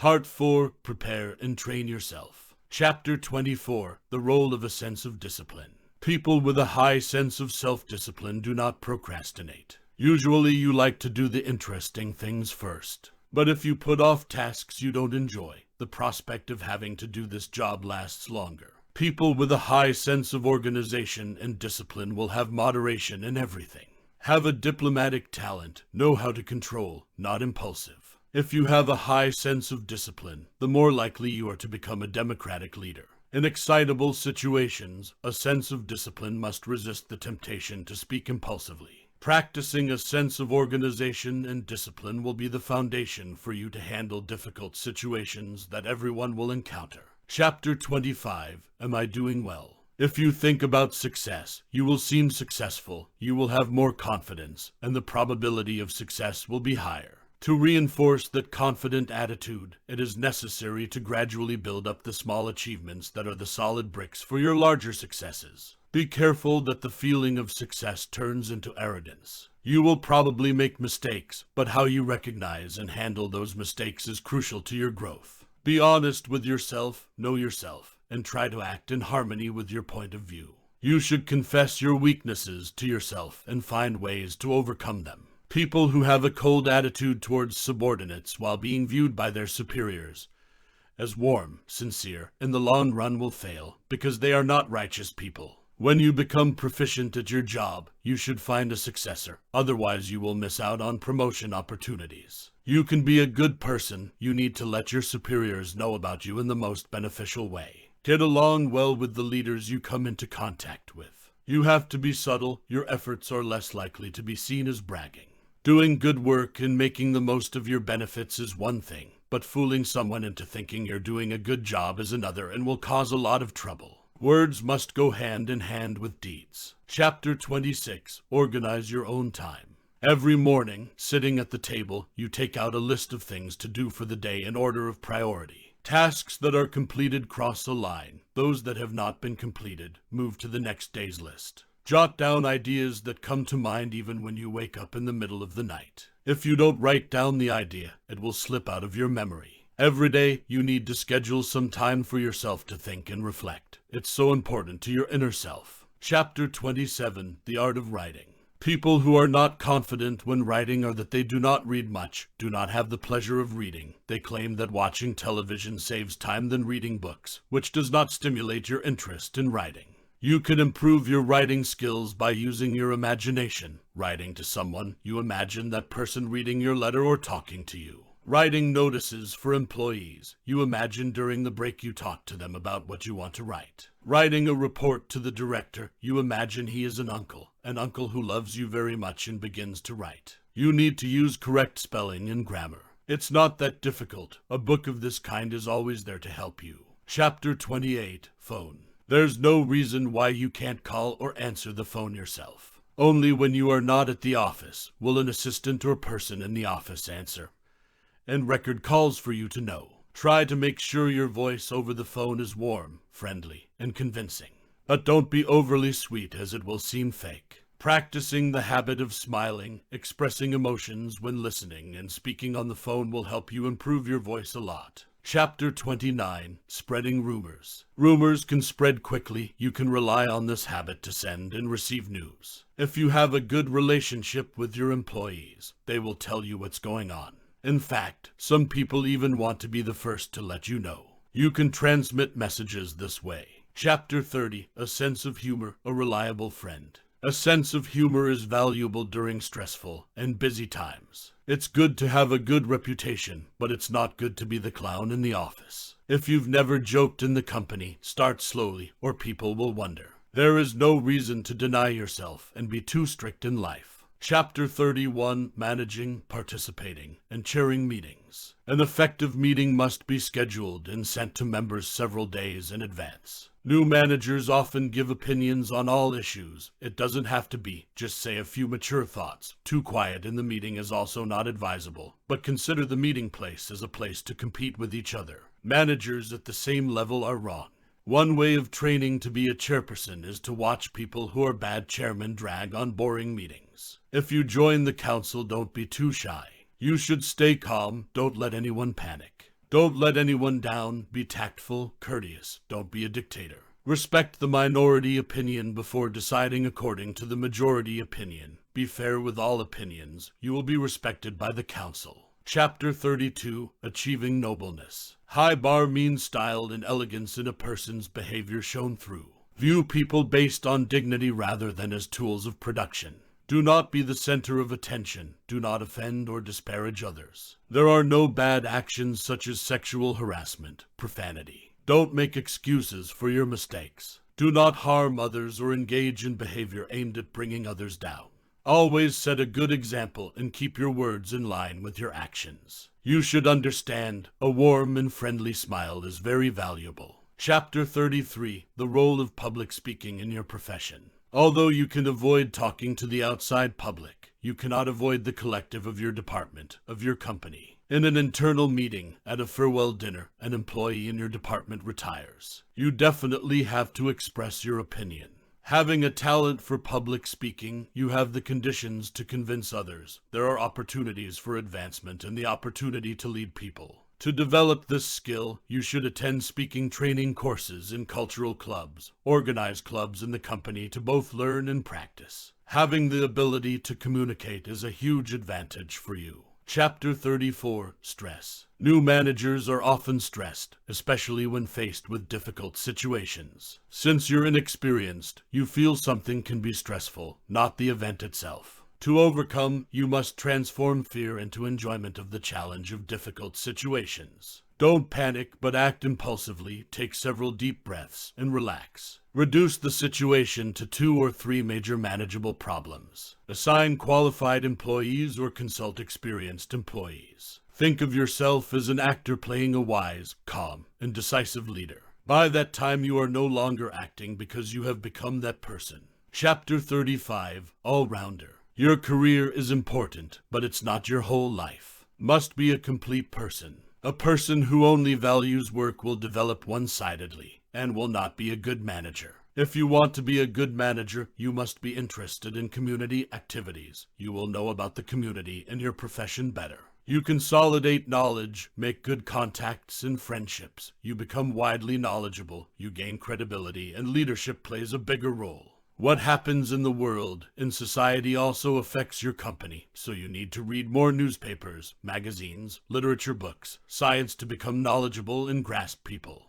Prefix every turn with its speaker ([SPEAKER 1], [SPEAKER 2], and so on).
[SPEAKER 1] Part 4, Prepare and Train Yourself. Chapter 24, The Role of a Sense of Discipline. People with a high sense of self-discipline do not procrastinate. Usually you like to do the interesting things first. But if you put off tasks you don't enjoy, the prospect of having to do this job lasts longer. People with a high sense of organization and discipline will have moderation in everything. Have a diplomatic talent, know how to control, not impulsive. If you have a high sense of discipline, the more likely you are to become a democratic leader. In excitable situations, a sense of discipline must resist the temptation to speak impulsively. Practicing a sense of organization and discipline will be the foundation for you to handle difficult situations that everyone will encounter. Chapter 25, Am I Doing Well? If you think about success, you will seem successful, you will have more confidence, and the probability of success will be higher. To reinforce that confident attitude, it is necessary to gradually build up the small achievements that are the solid bricks for your larger successes. Be careful that the feeling of success turns into arrogance. You will probably make mistakes, but how you recognize and handle those mistakes is crucial to your growth. Be honest with yourself, know yourself, and try to act in harmony with your point of view. You should confess your weaknesses to yourself and find ways to overcome them. People who have a cold attitude towards subordinates while being viewed by their superiors as warm, sincere, in the long run will fail because they are not righteous people. When you become proficient at your job, you should find a successor, otherwise you will miss out on promotion opportunities. You can be a good person, you need to let your superiors know about you in the most beneficial way. Get along well with the leaders you come into contact with. You have to be subtle, your efforts are less likely to be seen as bragging. Doing good work and making the most of your benefits is one thing, but fooling someone into thinking you're doing a good job is another and will cause a lot of trouble. Words must go hand in hand with deeds. Chapter 26, Organize Your Own Time. Every morning, sitting at the table, you take out a list of things to do for the day in order of priority. Tasks that are completed cross a line. Those that have not been completed move to the next day's list. Jot down ideas that come to mind even when you wake up in the middle of the night. If you don't write down the idea, it will slip out of your memory. Every day, you need to schedule some time for yourself to think and reflect. It's so important to your inner self. Chapter 27, The Art of Writing. People who are not confident when writing or that they do not read much, do not have the pleasure of reading. They claim that watching television saves time than reading books, which does not stimulate your interest in writing. You can improve your writing skills by using your imagination. Writing to someone, you imagine that person reading your letter or talking to you. Writing notices for employees. You imagine during the break you talk to them about what you want to write. Writing a report to the director, you imagine he is an uncle who loves you very much and begins to write. You need to use correct spelling and grammar. It's not that difficult. A book of this kind is always there to help you. Chapter 28, Phone. There's no reason why you can't call or answer the phone yourself. Only when you are not at the office will an assistant or person in the office answer, and record calls for you to know. Try to make sure your voice over the phone is warm, friendly, and convincing. But don't be overly sweet as it will seem fake. Practicing the habit of smiling, expressing emotions when listening, and speaking on the phone will help you improve your voice a lot. Chapter 29, Spreading Rumors. Rumors can spread quickly. You can rely on this habit to send and receive news. If you have a good relationship with your employees, they will tell you what's going on. In fact, some people even want to be the first to let you know. You can transmit messages this way. Chapter 30, A Sense of Humor, a Reliable Friend. A sense of humor is valuable during stressful and busy times. It's good to have a good reputation, but it's not good to be the clown in the office. If you've never joked in the company, start slowly, or people will wonder. There is no reason to deny yourself and be too strict in life. Chapter 31, Managing, Participating, and Chairing Meetings. An effective meeting must be scheduled and sent to members several days in advance. New managers often give opinions on all issues. It doesn't have to be. Just say a few mature thoughts. Too quiet in the meeting is also not advisable. But consider the meeting place as a place to compete with each other. Managers at the same level are wrong. One way of training to be a chairperson is to watch people who are bad chairmen drag on boring meetings. If you join the council, don't be too shy. You should stay calm, don't let anyone panic. Don't let anyone down. Be tactful, courteous. Don't be a dictator. Respect the minority opinion before deciding according to the majority opinion. Be fair with all opinions. You will be respected by the council. Chapter 32, Achieving Nobleness. High bar means style and elegance in a person's behavior shown through. View people based on dignity rather than as tools of production. Do not be the center of attention. Do not offend or disparage others. There are no bad actions such as sexual harassment, profanity. Don't make excuses for your mistakes. Do not harm others or engage in behavior aimed at bringing others down. Always set a good example and keep your words in line with your actions. You should understand, a warm and friendly smile is very valuable. Chapter 33, The Role of Public Speaking in Your Profession. Although you can avoid talking to the outside public, you cannot avoid the collective of your department, of your company. In an internal meeting, at a farewell dinner, an employee in your department retires. You definitely have to express your opinion. Having a talent for public speaking, you have the conditions to convince others. There are opportunities for advancement and the opportunity to lead people. To develop this skill, you should attend speaking training courses in cultural clubs, organize clubs in the company to both learn and practice. Having the ability to communicate is a huge advantage for you. Chapter 34, Stress. New managers are often stressed, especially when faced with difficult situations. Since you're inexperienced, you feel something can be stressful, not the event itself. To overcome, you must transform fear into enjoyment of the challenge of difficult situations. Don't panic, but act impulsively, take several deep breaths, and relax. Reduce the situation to 2 or 3 major manageable problems. Assign qualified employees or consult experienced employees. Think of yourself as an actor playing a wise, calm, and decisive leader. By that time, you are no longer acting because you have become that person. Chapter 35, All-Rounder. Your career is important, but it's not your whole life. Must be a complete person. A person who only values work will develop one-sidedly and will not be a good manager. If you want to be a good manager, you must be interested in community activities. You will know about the community and your profession better. You consolidate knowledge, make good contacts and friendships. You become widely knowledgeable. You gain credibility, and leadership plays a bigger role. What happens in the world, in society, also affects your company, so you need to read more newspapers, magazines, literature books, science to become knowledgeable and grasp people.